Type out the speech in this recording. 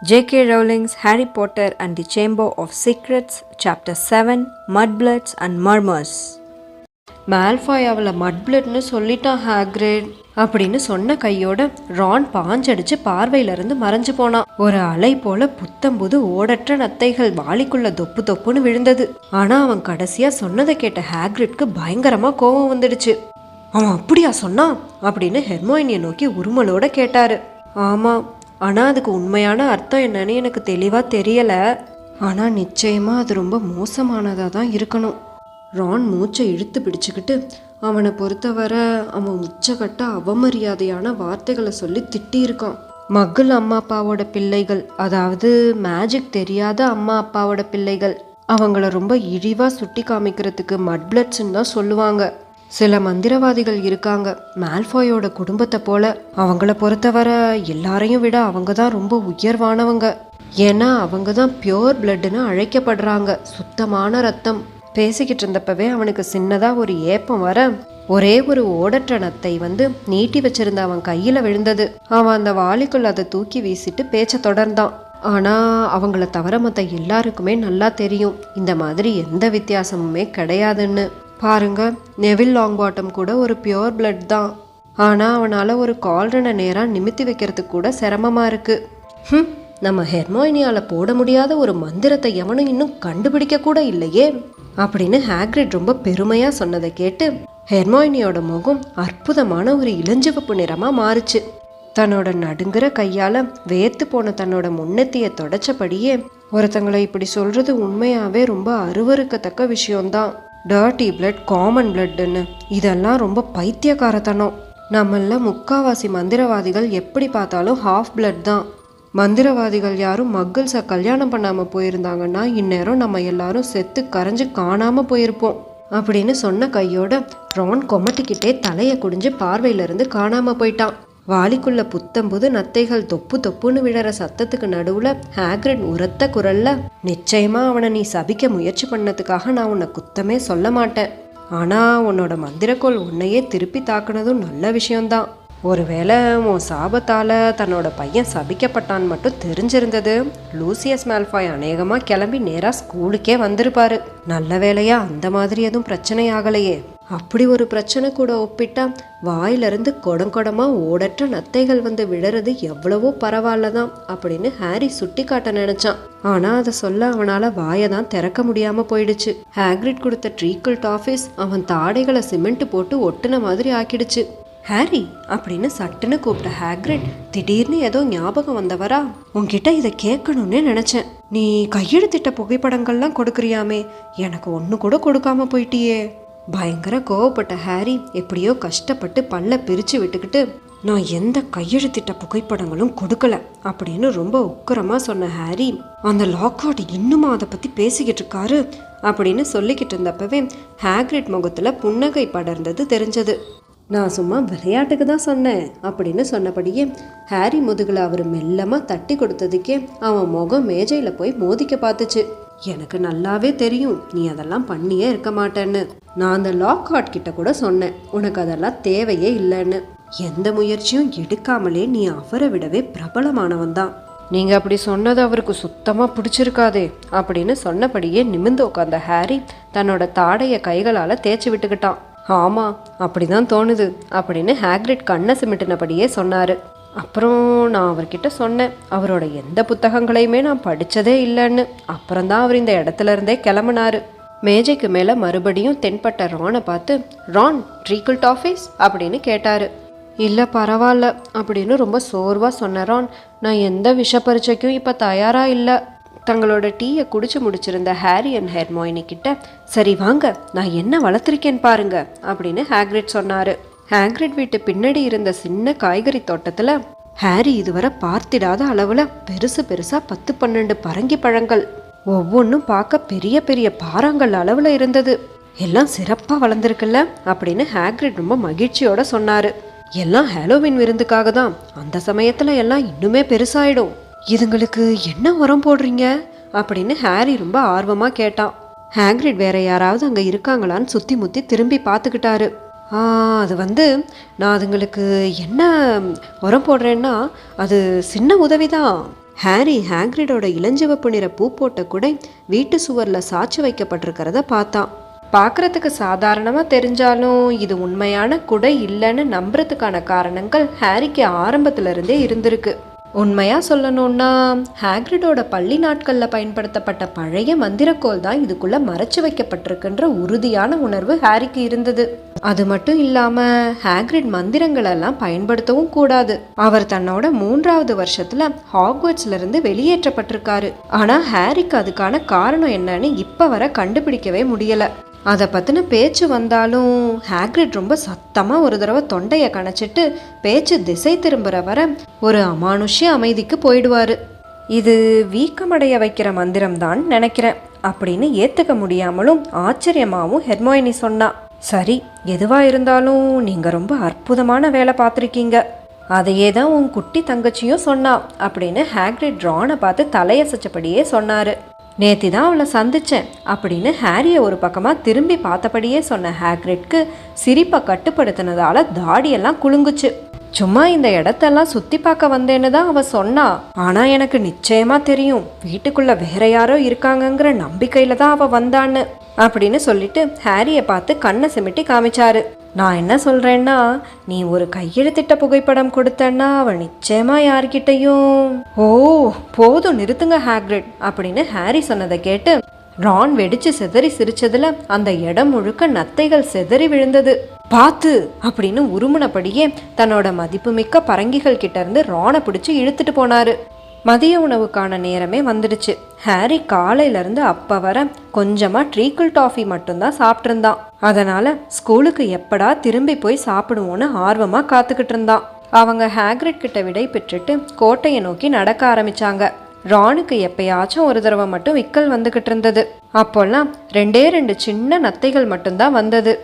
J.K. Rowling's Harry Potter and the Chamber of Secrets, Chapter 7, Mudbloods and Murmurs. Malfoy அவளை மட்பிளட்னு சொல்லிட்டான் ஹாக்ரிட் அப்படின்னு சொன்ன கையோட ரான் பாஞ்சடிச்சு பார்வையிலிருந்து மறைஞ்சு போனான். ஒரு அலை போல புத்தம்புது ஓடற்ற நத்தைகள் வாளிக்குள்ள தொப்பு தொப்புன்னு விழுந்தது. ஆனா அவன் கடைசியா சொன்னதை கேட்ட ஹாக்ரிட்க்கு பயங்கரமா கோபம் வந்துடுச்சு. அவன் அப்படியா சொன்னான் அப்படின்னு ஹெர்மோயினியை நோக்கி உருமலோட கேட்டாரு. ஆமா, ஆனால் அதுக்கு உண்மையான அர்த்தம் என்னன்னு எனக்கு தெளிவாக தெரியலை. ஆனால் நிச்சயமாக அது ரொம்ப மோசமானதாக தான் இருக்கணும். ரான் மூச்சை இழுத்து பிடிச்சிக்கிட்டு அவனை பொறுத்தவரை அவன் உச்சக்கட்ட அவமரியாதையான வார்த்தைகளை சொல்லி திட்டியிருக்கான். மகள் அம்மா அப்பாவோட பிள்ளைகள், அதாவது மேஜிக் தெரியாத அம்மா அப்பாவோட பிள்ளைகள், அவங்கள ரொம்ப இழிவாக சுட்டி காமிக்கிறதுக்கு மட்பிளட்ஸ்ன்னு தான் சொல்லுவாங்க. சில மந்திரவாதிகள் இருக்காங்க மால்ஃபாயோட குடும்பத்தை போல. அவங்கள பொறுத்தவரை எல்லாரையும் விட அவங்க தான் ரொம்ப உயர்வானவங்க. ஏன்னா அவங்க தான் பியோர் பிளட்னு அழைக்கப்படுறாங்க, சுத்தமான ரத்தம். பேசிக்கிட்டு இருந்தப்பவே அவனுக்கு சின்னதாக ஒரு ஏப்பம் வர ஒரே ஒரு ஓடற்ற நத்தை வந்து நீட்டி வச்சிருந்த அவன் கையில் விழுந்தது. அவன் அந்த வாளிக்குள் அதை தூக்கி வீசிட்டு பேச்சை தொடர்ந்தான். ஆனால் அவங்கள தவிர மற்ற எல்லாருக்குமே நல்லா தெரியும் இந்த மாதிரி எந்த வித்தியாசமுமே கிடையாதுன்னு. பாருங்க, நெவில் லாங் பாட்டம் கூட ஒரு பியோர் பிளட் தான். ஆனால் அவனால் ஒரு கால்ரனை நேராக நிமித்தி வைக்கிறதுக்கு கூட சிரமமாக இருக்கு. நம்ம ஹெர்மோயினியால் போட முடியாத ஒரு மந்திரத்தை எவனும் இன்னும் கண்டுபிடிக்க கூட இல்லையே அப்படின்னு ஹாக்ரிட் ரொம்ப பெருமையாக சொன்னதை கேட்டு ஹெர்மோயினியோட முகம் அற்புதமான ஒரு இளஞ்சிவப்பு நிறமாக மாறுச்சு. தன்னோட நடுங்குற கையால் வேத்து போன தன்னோட முன்னெத்தியை தொடச்சபடியே, ஒருத்தங்களை இப்படி சொல்றது உண்மையாகவே ரொம்ப அருவருக்கத்தக்க விஷயம்தான். டர்ட்டி பிளட், காமன் பிளட்னு இதெல்லாம் ரொம்ப பைத்தியக்காரத்தனம். நம்மள முக்காவாசி மந்திரவாதிகள் எப்படி பார்த்தாலும் ஹாஃப் பிளட் தான். மந்திரவாதிகள் யாரும் மகள்ஸை கல்யாணம் பண்ணாமல் போயிருந்தாங்கன்னா இந்நேரம் நம்ம எல்லாரும் செத்து கரைஞ்சு காணாமல் போயிருப்போம் அப்படின்னு சொன்ன கையோட ரான் கொமட்டிக்கிட்டே தலையை குடிஞ்சு பார்வையிலிருந்து காணாமல் போயிட்டான். வாளிக்குள்ள புத்தம்புது நத்தைகள் தொப்பு தொப்புன்னு விழற சத்தத்துக்கு நடுவுல ஹாக்ரிட் உரத்த குரல்ல, நிச்சயமா அவனை நீ சபிக்க முயற்சி பண்ணதுக்காக நான் உன்னை குத்தமே சொல்ல மாட்டேன். ஆனா உன்னோட மந்திரக்கோள் உன்னையே திருப்பி தாக்குனதும் நல்ல விஷயம்தான். ஒருவேளை உன் சாபத்தால தன்னோட பையன் சபிக்கப்பட்டான்னு மட்டும் தெரிஞ்சிருந்தது, லூசியஸ் மால்ஃபாய் அநேகமாக கிளம்பி நேராக ஸ்கூலுக்கே வந்திருப்பாரு. நல்ல வேலையா அந்த மாதிரி எதுவும் பிரச்சனை ஆகலையே. அப்படி ஒரு பிரச்சனை கூட ஒப்பிட்டா வாயிலிருந்து கொடமா ஓடற்ற நத்தைகள் வந்து விழறது எவ்வளவோ பரவாயில்லதான் அப்படின்னு ஹாரி சுட்டி காட்ட நினைச்சான். ஆனா அதை சொல்ல அவனால வாயை தான் திறக்க முடியாம போயிடுச்சு. ஹாக்ரிட் கொடுத்த ட்ரீக்கிள் டாஃபீஸ் அவன் தாடைகளை சிமெண்ட் போட்டு ஒட்டுன மாதிரி ஆக்கிடுச்சு. ஹாரி அப்படின்னு சட்டுன்னு கூப்பிட்ட ஹாக்ரிட் திடீர்னு ஏதோ ஞாபகம் வந்தவரா, உன்கிட்ட இதை கேட்கணும்னு நினைச்சேன். நீ கையெழுத்திட்ட புகைப்படங்கள்லாம் கொடுக்குறியாமே, எனக்கு ஒன்று கூட கொடுக்காம போயிட்டியே. பயங்கர கோவப்பட்ட ஹாரி எப்படியோ கஷ்டப்பட்டு பல்ல பிரித்து விட்டுக்கிட்டு, நான் எந்த கையெழுத்திட்ட புகைப்படங்களும் கொடுக்கல அப்படின்னு ரொம்ப உக்கரமாக சொன்ன ஹாரி, அந்த லாக்ஹார்ட் இன்னுமா அதை பற்றி பேசிக்கிட்டு இருக்காரு அப்படின்னு சொல்லிக்கிட்டு இருந்தப்பவே ஹாக்ரிட் முகத்தில் புன்னகை படர்ந்தது தெரிஞ்சது. நான் சும்மா விளையாட்டுக்கு தான் சொன்னேன் அப்படின்னு சொன்னபடியே ஹாரி முதுகில் அவர் மெல்லமாக தட்டி கொடுத்ததுக்கே அவன் முகம் மேஜையில் போய் மோதிக்க பார்த்துச்சு. எனக்கு நல்லாவே தெரியும் நீ அதெல்லாம் பண்ணியே இருக்க மாட்டேன்னு. நான் அந்த லாக்ஹார்ட் கிட்ட கூட சொன்னேன் உனக்கு அதெல்லாம் தேவையே இல்லைன்னு. எந்த முயற்சியும் எடுக்காமலே நீ அவரை விடவே பிரபலமானவன் தான். நீங்கள் அப்படி சொன்னது அவருக்கு சுத்தமாக பிடிச்சிருக்காதே அப்படின்னு சொன்னபடியே நிமிர்ந்து உட்காந்த ஹாரி தன்னோட தாடையை கைகளால் தேய்ச்சி விட்டுக்கிட்டான். ஆமாம், அப்படிதான் தோணுது அப்படின்னு ஹாக்ரிட் கண்ணை சிமிட்டினபடியே சொன்னார். அப்புறம் நான் அவர்கிட்ட சொன்னேன் அவரோட எந்த புத்தகங்களையுமே நான் படித்ததே இல்லைன்னு. அப்புறம்தான் அவர் இந்த இடத்துல இருந்தே கிளம்புனாரு. மேஜைக்கு மேலே மறுபடியும் தென்பட்ட ரானை பார்த்து, ரான், ட்ரீக்கிள் டாஃபீஸ் அப்படின்னு கேட்டார். இல்லை பரவாயில்ல அப்படின்னு ரொம்ப சோர்வாக சொன்ன ரான், நான் எந்த விஷ பரீட்சைக்கும் இப்போ தயாராக இல்லை. தங்களோட டீயை குடிச்சு முடிச்சிருந்த ஹாரி அண்ட் ஹெர்மோயினி கிட்ட, சரி வாங்க நான் என்ன வளர்த்துருக்கேன்னு பாருங்க அப்படின்னு ஹாக்ரிட் சொன்னாரு. ஹாக்ரிட் வீட்டு பின்னாடி இருந்த சின்ன காய்கறி தோட்டத்துல ஹாரி இதுவரை பார்த்திடாத அளவுல பெருசு பெருசா 10-12 பரங்கி பழங்கள், ஒவ்வொன்றும் பார்க்க பெரிய பெரிய பாறாங்கல் அளவுல இருந்தது. எல்லாம் சிறப்பா வளர்ந்துருக்குல்ல அப்படின்னு ஹாக்ரிட் ரொம்ப மகிழ்ச்சியோட சொன்னாரு. எல்லாம் ஹாலோவின் விருந்துக்காக தான், அந்த சமயத்துல எல்லாம் இன்னுமே பெருசாயிடும். இதுங்களுக்கு என்ன உரம் போடுறீங்க அப்படின்னு ஹாரி ரொம்ப ஆர்வமாக கேட்டான். ஹாக்ரிட் வேற யாராவது அங்கே இருக்காங்களான்னு சுற்றி முற்றி திரும்பி பார்த்துக்கிட்டாரு. அது வந்து நான் அதுங்களுக்கு என்ன உரம் போடுறேன்னா அது சின்ன உதவி தான். ஹாரி ஹாக்ரிடோட இளஞ்சிவப்பு நிற பூ போட்ட குடை வீட்டு சுவரில் சாய்ச்சி வைக்கப்பட்டிருக்கிறத பார்த்தான். பார்க்குறதுக்கு சாதாரணமாக தெரிஞ்சாலும் இது உண்மையான குடை இல்லைன்னு நம்புறதுக்கான காரணங்கள் ஹாரிக்கு ஆரம்பத்திலிருந்தே இருந்திருக்கு. உண்மையாக சொல்லணும்னா ஹாக்ரிடோட பள்ளி நாட்களில் பயன்படுத்தப்பட்ட பழைய மந்திரக்கோள் தான் இதுக்குள்ளே மறைச்சு வைக்கப்பட்டிருக்குன்ற உறுதியான உணர்வு ஹாரிக்கு இருந்தது. அது மட்டும் இல்லாமல் ஹாக்ரிட் மந்திரங்களெல்லாம் பயன்படுத்தவும் கூடாது. அவர் தன்னோட 3வது வருஷத்தில் ஹாக்வர்ட்ஸ்லேருந்து வெளியேற்றப்பட்டிருக்காரு. ஆனால் ஹாரிக்கு அதுக்கான காரணம் என்னன்னு இப்போ வரை கண்டுபிடிக்கவே முடியலை. அதை பற்றின பேச்சு வந்தாலும் ஹாக்ரிட் ரொம்ப சத்தமாக ஒரு தடவை தொண்டையை கணைச்சிட்டு பேச்சு திசை திரும்புகிற வர ஒரு அமானுஷ்ய அமைதிக்கு போயிடுவார். இது வீக்கமடைய வைக்கிற மந்திரம் தான் நினைக்கிறேன் அப்படின்னு ஏற்றுக்க முடியாமலும் ஆச்சரியமாகவும் ஹெர்மோயினி சொன்னா. சரி, எதுவாக இருந்தாலும் நீங்கள் ரொம்ப அற்புதமான வேலை பார்த்துருக்கீங்க. அதையே தான் உன் குட்டி தங்கச்சியும் சொன்னா அப்படின்னு ஹாக்ரிட் ரானை பார்த்து தலையசைச்சபடியே சொன்னார். நேத்தி தான் அவளை சந்திச்சேன் அப்படின்னு ஹாரியை ஒரு பக்கமாக திரும்பி பார்த்தபடியே சொன்ன ஹாக்ரிட்க்கு சிரிப்பை கட்டுப்படுத்தினதால தாடியெல்லாம் குலுங்குச்சு. சும்மா இந்த இடத்தெல்லாம் சுற்றி பார்க்க வந்தேன்னு தான் அவள் சொன்னா. ஆனால் எனக்கு நிச்சயமாக தெரியும் வீட்டுக்குள்ளே வேற யாரோ இருக்காங்கங்கிற நம்பிக்கையில் தான் அவள் வந்தான்னு அப்படின்னு சொல்லிட்டு ஹாரியை பார்த்து கண்ணை சிமிட்டி காமிச்சாரு. நான் என்ன சொல்கிறேன்னா, நீ ஒரு கையெழுத்திட்ட புகைப்படம் கொடுத்தன்னா அவள் நிச்சயமா யார்கிட்டையும் போதும் நிறுத்துங்க ஹாக்ரிட் அப்படின்னு ஹாரி சொன்னதை கேட்டு ரான் வெடிச்சு சிதறி சிரிச்சதுல அந்த இடம் முழுக்க நத்தைகள் சிதறி விழுந்தது. பார்த்து அப்படின்னு உருமுனபடியே தன்னோட மதிப்புமிக்க பரங்கிகள் கிட்ட இருந்து ரானை பிடிச்சி இழுத்துட்டு போனாரு. மதிய உணவுக்கான நேரமே வந்துடுச்சு. ஹாரி காலையிலேருந்து அப்போ வர கொஞ்சமாக ட்ரீக்கிள் டாஃபி மட்டும்தான் சாப்பிட்ருந்தான். அதனால் ஸ்கூலுக்கு எப்படா திரும்பி போய் சாப்பிடுவோன்னு ஆர்வமாக காத்துக்கிட்டு இருந்தான். அவங்க ஹாக்ரிட் கிட்ட விடை பெற்றுட்டு கோட்டையை நோக்கி நடக்க ஆரம்பித்தாங்க. ரானுக்கு எப்பயாச்சும் ஒரு தடவை மட்டும் விக்கல் வந்துக்கிட்டு இருந்தது. அப்போல்லாம் 2 சின்ன நத்தைகள் மட்டும்தான் வந்தது.